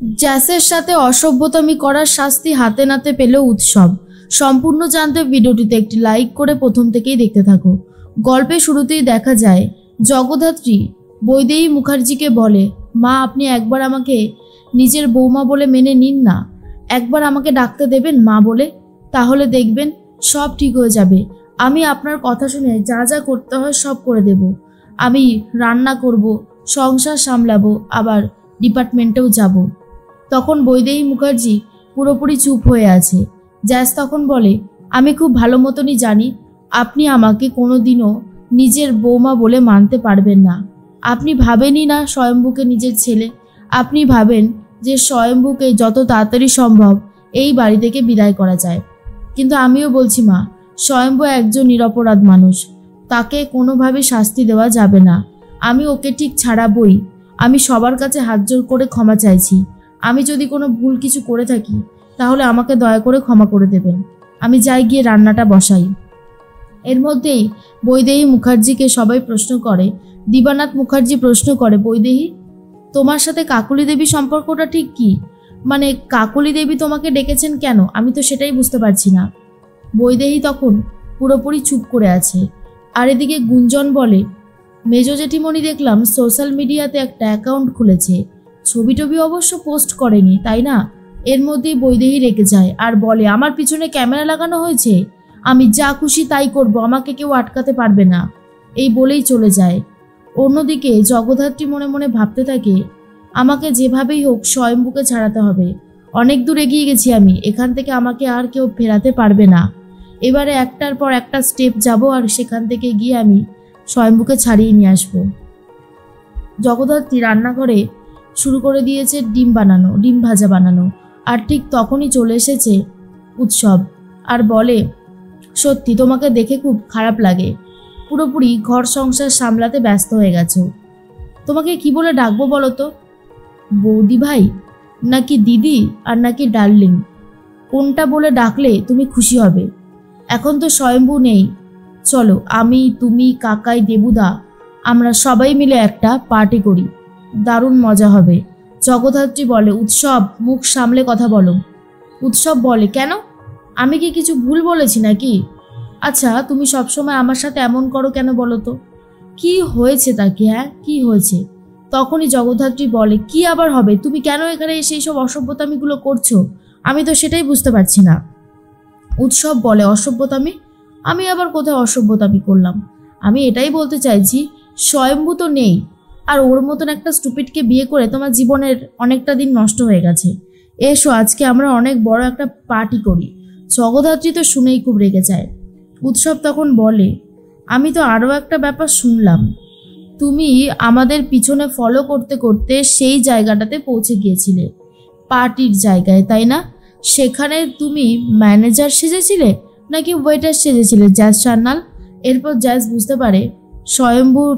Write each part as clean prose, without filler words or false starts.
জ্যাসের সাথে অসভ্যতামি করার শাস্তি হাতে নাতে পেল উৎসব। সম্পূর্ণ জানতে ভিডিওটিতে একটি লাইক করে প্রথম থেকেই দেখতে থাকো। গল্পের শুরুতেই দেখা যায় জগদ্ধাত্রী বৈদেহী মুখার্জিকে বলে, মা আপনি একবার আমাকে নিজের বৌমা বলে মেনে নিন না, একবার আমাকে ডাকতে দেবেন মা বলে, তাহলে দেখবেন সব ঠিক হয়ে যাবে। আমি আপনার কথা শুনে যা যা করতে হয় সব করে দেব। আমি রান্না করব, সংসার সামলাবো, আবার ডিপার্টমেন্টেও যাব। তখন বৈদেহী মুখার্জি পুরোপুরি চুপ হয়ে আছে। জ্যাস তখন বলে, আমি খুব ভালো মতনই জানি আপনি আমাকে কোনোদিনও নিজের বৌমা বলে মানতে পারবেন না। আপনি ভাবেনই না স্বয়ম্ভুকে নিজের ছেলে। আপনি ভাবেন যে স্বয়ম্ভুকে যত তাড়াতাড়ি সম্ভব এই বাড়ি থেকে বিদায় করা যায়। কিন্তু আমিও বলছি মা, স্বয়ম্ভু একজন নিরপরাধ মানুষ, তাকে কোনোভাবে শাস্তি দেওয়া যাবে না। আমি ওকে ঠিক ছাড়াবই। আমি সবার কাছে হাত জোর করে ক্ষমা চাইছি। আমি যদি কোনো ভুল কিছু করে থাকি তাহলে আমাকে দয়া করে ক্ষমা করে দেবেন। আমি যাই গিয়ে রান্নাটা বসাই। এর মধ্যেই বৈদেহী মুখার্জিকে সবাই প্রশ্ন করে। দিবানাথ মুখার্জি প্রশ্ন করে, বৈদেহী তোমার সাথে কাকলি দেবী সম্পর্কটা ঠিক কি? মানে কাকলি দেবী তোমাকে ডেকেছেন কেন? আমি তো সেটাই বুঝতে পারছি না। বৈদেহী তখন পুরোপুরি চুপ করে আছে। আর এদিকে গুঞ্জন বলে, মেজ জেঠিমণি দেখলাম সোশ্যাল মিডিয়াতে একটা অ্যাকাউন্ট খুলেছে, ছবি টবি অবশ্য পোস্ট করেনি তাই না? এর মধ্যেই বৈদেহী রেগে যায় আর বলে, আমার পিছনে ক্যামেরা লাগানো হয়েছে, আমি যা খুশি তাই করব, আমাকে কেউ আটকাতে পারবে না। এই বলেই চলে যায়। অন্যদিকে জগদ্ধাত্রী মনে মনে ভাবতে থাকে, আমাকে যেভাবেই হোক স্বয়ম্ভুকে ছাড়াতে হবে। অনেক দূর এগিয়ে গেছি আমি, এখান থেকে আমাকে আর কেউ ফেরাতে পারবে না। এবারে একটার পর একটা স্টেপ যাব আর সেখান থেকে গিয়ে আমি স্বয়ম্ভুকে ছাড়িয়ে নিয়ে আসবো। জগদ্ধাত্রী রান্নাঘরে শুরু করে দিয়েছে ডিম ভাজা বানানো। আর ঠিক তখনই চলে এসেছে উৎসব আর বলে, সত্যি তোমাকে দেখে খুব খারাপ লাগে, পুরোপুরি ঘর সংসার সামলাতে ব্যস্ত হয়ে গেছো। তোমাকে কি বলে ডাকবো বলো তো? বৌদি ভাই, নাকি দিদি, আর নাকি ডার্লিং? কোনটা বলে ডাকলে তুমি খুশি হবে? এখন তো স্বয়ম্ভু নেই, চলো আমি, তুমি, কাকাই, দেবুদা আমরা সবাই মিলে একটা পার্টি করি, দারুণ মজা হবে। জগদ্ধাত্রী বলে, উৎসব মুখ সামলে কথা বলো। উৎসব বলে, কেন? আমি কি কিছু ভুল বলেছি নাকি? আচ্ছা তুমি সবসময় আমার সাথে এমন করো কেন বলো তো? কি হয়েছে তাকে? হ্যাঁ কি হয়েছে? তখনই জগদ্ধাত্রী বলে, কি আবার হবে? তুমি কেন এখানে এসে এইসব অসভ্যতামিগুলো করছো? আমি তো সেটাই বুঝতে পারছি না। উৎসব বলে, অসভ্যতামি? আমি আবার কোথায় অসভ্যতামি করলাম? আমি এটাই বলতে চাইছি স্বয়ম্ভু তো নেই, আর ওর মতন একটা স্টুপিডকে বিয়ে করে তোমার জীবনের অনেকটা দিন নষ্ট হয়ে গেছে। এসো আজকে আমরা অনেক বড় একটা পার্টি করি। জগদ্ধাত্রী তো শুনেই খুব রেগে যায়। উৎসব তখন বলে, আমি তো আরও একটা ব্যাপার শুনলাম, তুমি আমাদের পিছনে ফলো করতে করতে সেই জায়গাটাতে পৌঁছে গিয়েছিলে, পার্টির জায়গায় তাই না? সেখানে তুমি ম্যানেজার সেজেছিলে নাকি ওয়েটার সেজেছিলে জ্যাজ সান্যাল? এরপর জ্যাজ বুঝতে পারে স্বয়ম্ভুর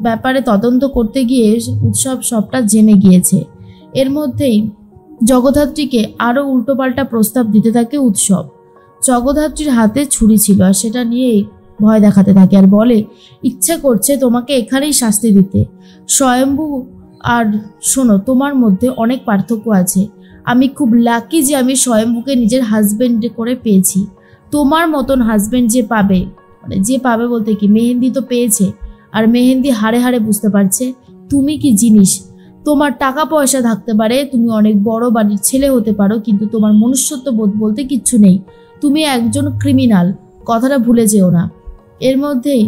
ব্যাপারে তদন্ত করতে গিয়ে উৎসব সবটা জেনে গিয়েছে। এর মধ্যেই জগদ্ধাত্রীকে আরও উল্টোপাল্টা প্রস্তাব দিতে থাকে উৎসব। জগদ্ধাত্রীর হাতে ছুরি ছিল আর সেটা নিয়েই ভয় দেখাতে থাকে আর বলে, ইচ্ছা করছে তোমাকে এখানেই শাস্তি দিতে স্বয়ম্ভু। আর শোনো, তোমার মধ্যে অনেক পার্থক্য আছে। আমি খুব লাকি যে আমি স্বয়ম্ভুকে নিজের হাজবেন্ড করে পেয়েছি। তোমার মতন হাজবেন্ড যে পাবে, মানে যে পাবে বলতে কি, মেহেন্দি তো পেয়েছে, আর মেহেন্দি হাড়ে হাড়ে বুঝতে পারছে তুমি কি জিনিস। তোমার টাকা পয়সা থাকতে পারে, তুমি অনেক বড় বাড়ির ছেলে হতে পারো, কিন্তু তোমার মনুষ্যত্ব বোধ বলতে কিচ্ছু নেই। তুমি একজন ক্রিমিনাল, কথাটা ভুলে যেও না। এর মধ্যেই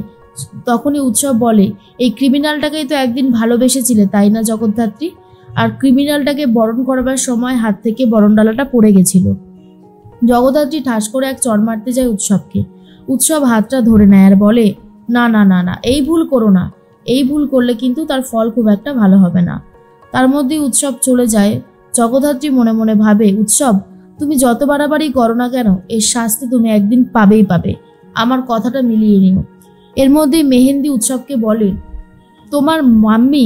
তখনই উৎসব বলে, এই ক্রিমিনালটাকেই তো একদিন ভালোবেসেছিলে তাই না জগদ্ধাত্রী? আর ক্রিমিনালটাকে বরণ করবার সময় হাত থেকে বরণডালাটা পড়ে গেছিল। জগদ্ধাত্রী ঠাস করে এক চড় মারতে যায় উৎসবকে। উৎসব হাতটা ধরে নেয় আর বলে, না না না না, এই ভুল করো না। এই ভুল করলে কিন্তু তার ফল খুব একটা ভালো হবে না। তার মধ্যেই উৎসব চলে যায়। জগদ্ধাত্রী মনে মনে ভাবে, উৎসব তুমি যত বাড়াবাড়ি করো না কেন, এর শাস্তি তুমি একদিন পাবেই পাবে, আমার কথাটা মিলিয়ে নিও। এর মধ্যেই মেহেন্দি উৎসবকে বলে, তোমার মাম্মি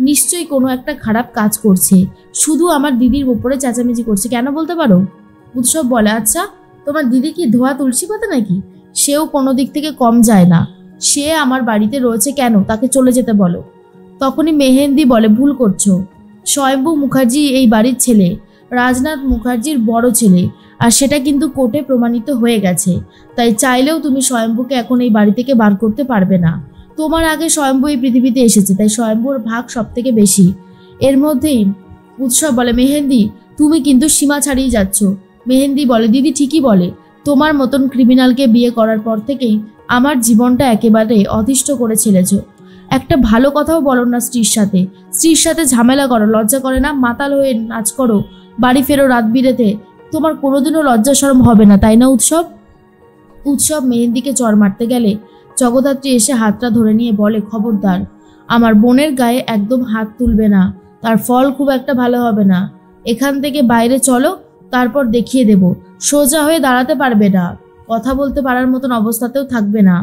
নিশ্চয়ই কোনো একটা খারাপ কাজ করছে, শুধু আমার দিদির উপরে চেঁচামেচি করছে, কেন বলতে পারো? উৎসব বলে, আচ্ছা তোমার দিদি কি ধোয়া তুলসী পাতা নাকি? সেও কোনো দিক থেকে কম যায় না। সে আমার বাড়িতে রয়েছে কেন, তাকে চলে যেতে বলো। তখনই মেহেন্দি বলে, ভুল করছো, স্বয়ম্ভু মুখার্জি এই বাড়ির ছেলে, রাজনাথ মুখার্জির বড় ছেলে, আর সেটা কিন্তু কোর্টে প্রমাণিত হয়ে গেছে। তাই চাইলেও তুমি স্বয়ম্ভুকে এখন এই বাড়ি থেকে বার করতে পারবে না। তোমার আগে স্বয়ম্ভু এই পৃথিবীতে এসেছে, তাই স্বয়ম্ভুর ভাগ সব থেকে বেশি। এর মধ্যেই উৎসব বলে, মেহেন্দি তুমি কিন্তু সীমা ছাড়িয়ে যাচ্ছ। মেহেন্দি বলে, দিদি ঠিকই বলে, তোমার মতন ক্রিমিনালকে বিয়ে করার পর থেকেই আমার জীবনটা একেবারে অতিষ্ঠ করে ছেড়েছ। একটা ভালো কথাও বলো না স্ত্রীর সাথে ঝামেলা করো, লজ্জা করে না? মাতাল হয়ে নাচ করো, বাড়ি ফেরো রাত বিরেতে, তোমার কোনোদিনও লজ্জা শরম হবে না, তাই না উৎসব মেহেন্দিকে চড় মারতে গেলে জগদ্ধাত্রী এসে হাতটা ধরে নিয়ে বলে, খবরদার, আমার বোনের গায়ে একদম হাত তুলবে না, তার ফল খুব একটা ভালো হবে না। এখান থেকে বাইরে চলো, তারপর দেখিয়ে দেব। সোজা হয়ে দাঁড়াতে পারবে না, কথা বলতে পারার মতন অবস্থাতেও থাকবে না।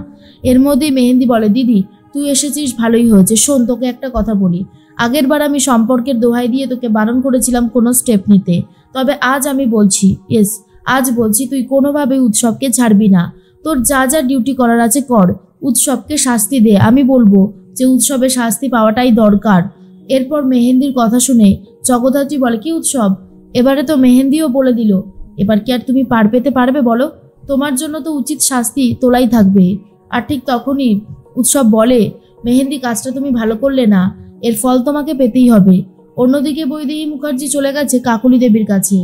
এর মধ্যেই মেহেন্দি বলে, দিদি তুই এসেছিস ভালোই হয়েছে। শোন, তোকে একটা কথা বলি, আগের বার আমি সম্পর্কের দোহাই দিয়ে তোকে বারণ করেছিলাম কোনো স্টেপ নিতে, তবে আজ আমি বলছি, আজ বলছি, তুই কোনোভাবেই উৎসবকে ছাড়বি না। তোর যা যা ডিউটি করার আছে কর, উৎসবকে শাস্তি দে। আমি বলবো যে উৎসবের শাস্তি পাওয়াটাই দরকার। এরপর মেহেন্দির কথা শুনে জগদ্ধাত্রী বলে, কি উৎসব, এবারে তো মেহেন্দিও বলে দিল, এবার কি আর তুমি পার পেতে পারবে বলো? তোমার জন্য তো উচিত শাস্তি তোলাই থাকবে। আর ঠিক তখনই উৎসব বলে, মেহেন্দি কাজটা তুমি ভালো করলে না, এর ফল তোমাকে পেতেই হবে। অন্যদিকে বৈদেহী মুখার্জি চলে গেছে কাকলি দেবীর কাছে।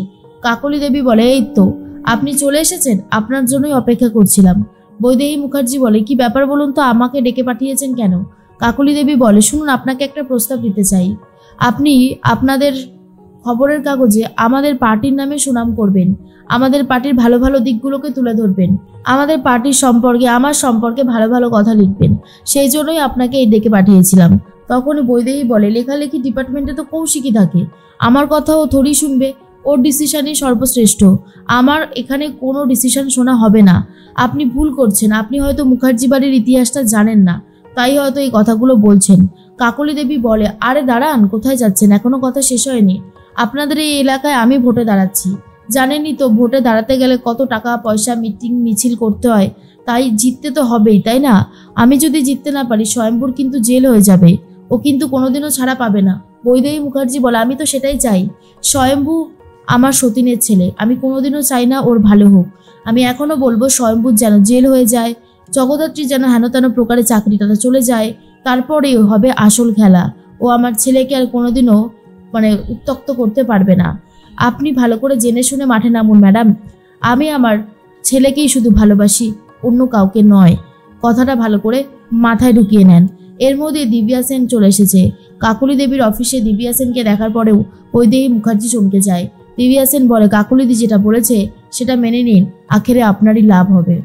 কাকলি দেবী বলে, এই তো আপনি চলে এসেছেন, আপনার জন্যই অপেক্ষা করছিলাম। বৈদেহী মুখার্জি বলে, কি ব্যাপার বলুন তো, আমাকে ডেকে পাঠিয়েছেন কেন? কাকলি দেবী বলে, শুনুন, আপনাকে একটা প্রস্তাব দিতে চাই। আপনি আপনাদের খবরের কাগজে আমাদের পার্টির নামে সুনাম করবেন, আমাদের পার্টির ভালো ভালো দিকগুলোকে তুলে ধরবেন, আমাদের পার্টির সম্পর্কে, আমার সম্পর্কে ভালো ভালো কথা লিখবেন। সেই জন্যই আপনাকে এই ডেকে পাঠিয়েছিলাম। তখনই বৈদেহী বলে, লেখালেখি ডিপার্টমেন্টে তো কৌশিকই থাকে, আমার কথাও থোড়ি শুনবে, ওর ডিসিশনই সর্বশ্রেষ্ঠ, আমার এখানে কোনো ডিসিশন শোনা হবে না। আপনি ভুল করছেন, আপনি হয়তো মুখার্জি বাড়ির ইতিহাসটা জানেন না, তাই হয়তো এই কথাগুলো বলছেন। কাকলি দেবী বলে, আরে দাঁড়ান, কোথায় যাচ্ছেন, এখনো কথা শেষ হয়নি। আপনাদের এই এলাকায় আমি ভোটে দাঁড়াচ্ছি, জানেনই তো ভোটে দাঁড়াতে গেলে কত টাকা পয়সা, মিটিং মিছিল করতে হয়, তাই জিততে তো হবেই, তাই না? আমি যদি জিততে না পারি, স্বয়ম্ভুর কিন্তু জেল হয়ে যাবে, ও কিন্তু কোনোদিনও ছাড়া পাবে না। বৈদেহী মুখার্জি বলে, আমি তো সেটাই চাই, স্বয়ম্ভু আমার সতীনের ছেলে, আমি কোনোদিনও চাই না ওর ভালো হোক। আমি এখনো বলবো, স্বয়ম্ভুর যেন জেল হয়ে যায়, জগদ্ধাত্রী যেন হেন প্রকারে চাকরিটা চলে যায়, তারপরেই হবে আসল খেলা। ও আমার ছেলেকে আর কোনোদিনও উত্ত্যক্ত করতে পারবে না। আপনি ভালো করে জেনে শুনে মাঠে নামুন ম্যাডাম, আমি আমার ছেলেকেই শুধু ভালোবাসি, অন্য কাউকে নয়। কথাটা ভালো করে মাথায় ঢুকিয়ে নেন। এর মধ্যে দিব্যা সেন চলে এসেছে। কাকলি দেবীর অফিসে দিব্যা সেনকে দেখার পরেও বৈদেহী মুখার্জি চমকে যায়। দিব্যা সেন বলে, কাকলিদি যেটা বলেছে সেটা মেনে নিন, আখেরে আপনারই লাভ হবে।